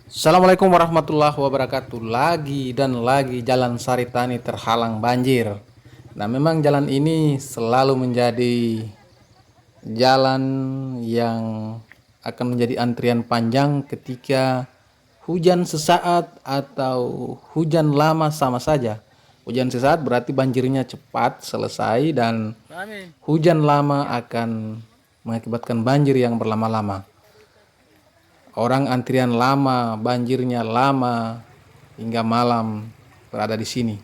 Assalamualaikum warahmatullahi wabarakatuh. Lagi dan lagi jalan Saritani terhalang banjir. Nah, memang jalan ini selalu menjadi jalan yang akan menjadi antrian panjang ketika hujan sesaat atau hujan lama sama saja. Hujan sesaat berarti banjirnya cepat selesai dan hujan lama akan mengakibatkan banjir yang berlama-lama. Orang antrian lama, banjirnya lama hingga malam berada di sini.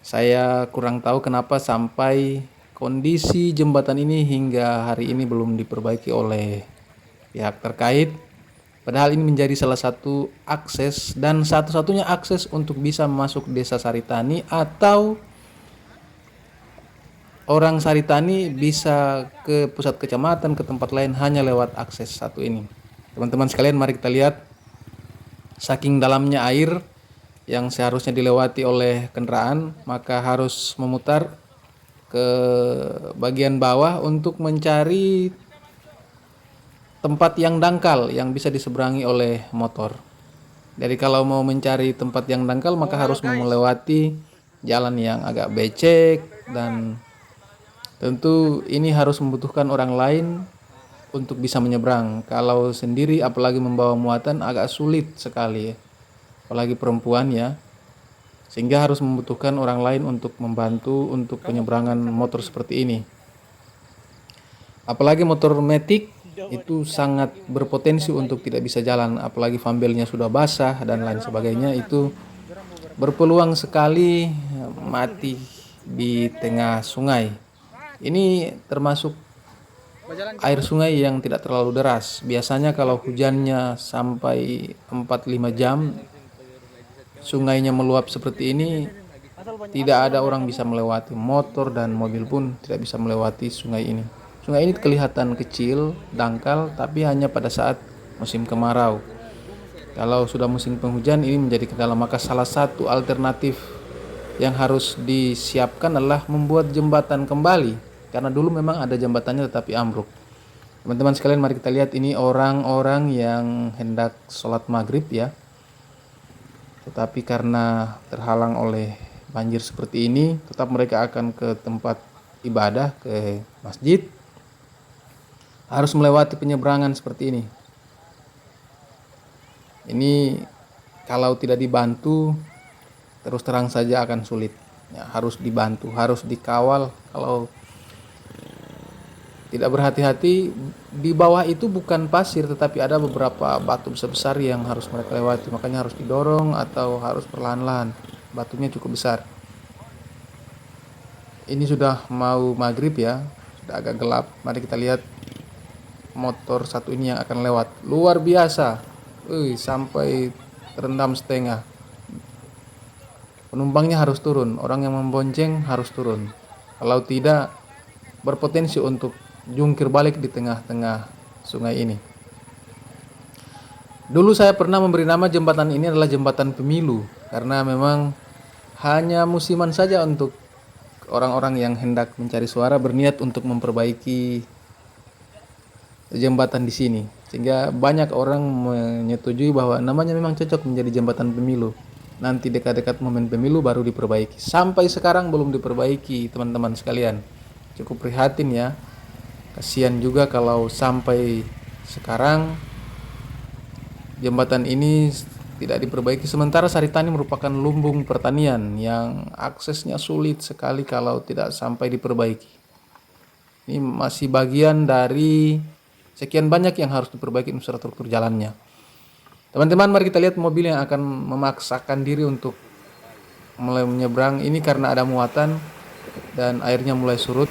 Saya kurang tahu kenapa sampai kondisi jembatan ini hingga hari ini belum diperbaiki oleh pihak terkait. Padahal ini menjadi salah satu akses dan satu-satunya akses untuk bisa masuk desa Saritani atau orang Saritani bisa ke pusat kecamatan, ke tempat lain hanya lewat akses satu ini. Teman-teman sekalian, mari kita lihat saking dalamnya air yang seharusnya dilewati oleh kendaraan, maka harus memutar ke bagian bawah untuk mencari tempat yang dangkal yang bisa diseberangi oleh motor. Jadi kalau mau mencari tempat yang dangkal maka harus melewati jalan yang agak becek dan tentu ini harus membutuhkan orang lain untuk bisa menyeberang. Kalau sendiri apalagi membawa muatan agak sulit sekali, apalagi perempuan ya, sehingga harus membutuhkan orang lain untuk membantu untuk penyeberangan motor seperti ini. Apalagi motor metik itu sangat berpotensi untuk tidak bisa jalan, apalagi fambelnya sudah basah dan lain sebagainya, itu berpeluang sekali mati di tengah sungai. Ini termasuk air sungai yang tidak terlalu deras. Biasanya kalau hujannya sampai 4-5 jam, sungainya meluap seperti ini, tidak ada orang bisa melewati, motor dan mobil pun tidak bisa melewati sungai ini. Sungai ini kelihatan kecil, dangkal, tapi hanya pada saat musim kemarau. Kalau sudah musim penghujan ini menjadi kendala, maka salah satu alternatif yang harus disiapkan adalah membuat jembatan kembali. Karena dulu memang ada jembatannya tetapi ambruk. Teman-teman sekalian, mari kita lihat ini orang-orang yang hendak sholat maghrib ya. Tetapi karena terhalang oleh banjir seperti ini, tetap mereka akan ke tempat ibadah, ke masjid. Harus melewati penyeberangan seperti ini. Ini kalau tidak dibantu, terus terang saja akan sulit. Ya, harus dibantu, harus dikawal. Kalau tidak berhati-hati, di bawah itu bukan pasir tetapi ada beberapa batu besar-besar yang harus mereka lewati, makanya harus didorong atau harus perlahan-lahan. Batunya cukup besar. Ini sudah mau maghrib ya, sudah agak gelap. Mari kita lihat motor satu ini yang akan lewat. Luar biasa, sampai terendam setengah. Penumpangnya harus turun, orang yang membonceng harus turun. Kalau tidak, berpotensi untuk jungkir balik di tengah-tengah sungai ini. Dulu saya pernah memberi nama jembatan ini adalah jembatan pemilu, karena memang hanya musiman saja untuk orang-orang yang hendak mencari suara berniat untuk memperbaiki jembatan di sini, sehingga banyak orang menyetujui bahwa namanya memang cocok menjadi jembatan pemilu. Nanti dekat-dekat momen pemilu baru diperbaiki. Sampai sekarang belum diperbaiki, teman-teman sekalian. Cukup prihatin ya. Kasihan juga kalau sampai sekarang jembatan ini tidak diperbaiki. Sementara Saritani merupakan lumbung pertanian yang aksesnya sulit sekali kalau tidak sampai diperbaiki. Ini masih bagian dari sekian banyak yang harus diperbaiki infrastruktur jalannya. Teman-teman, mari kita lihat mobil yang akan memaksakan diri untuk mulai menyeberang. Ini karena ada muatan dan airnya mulai surut.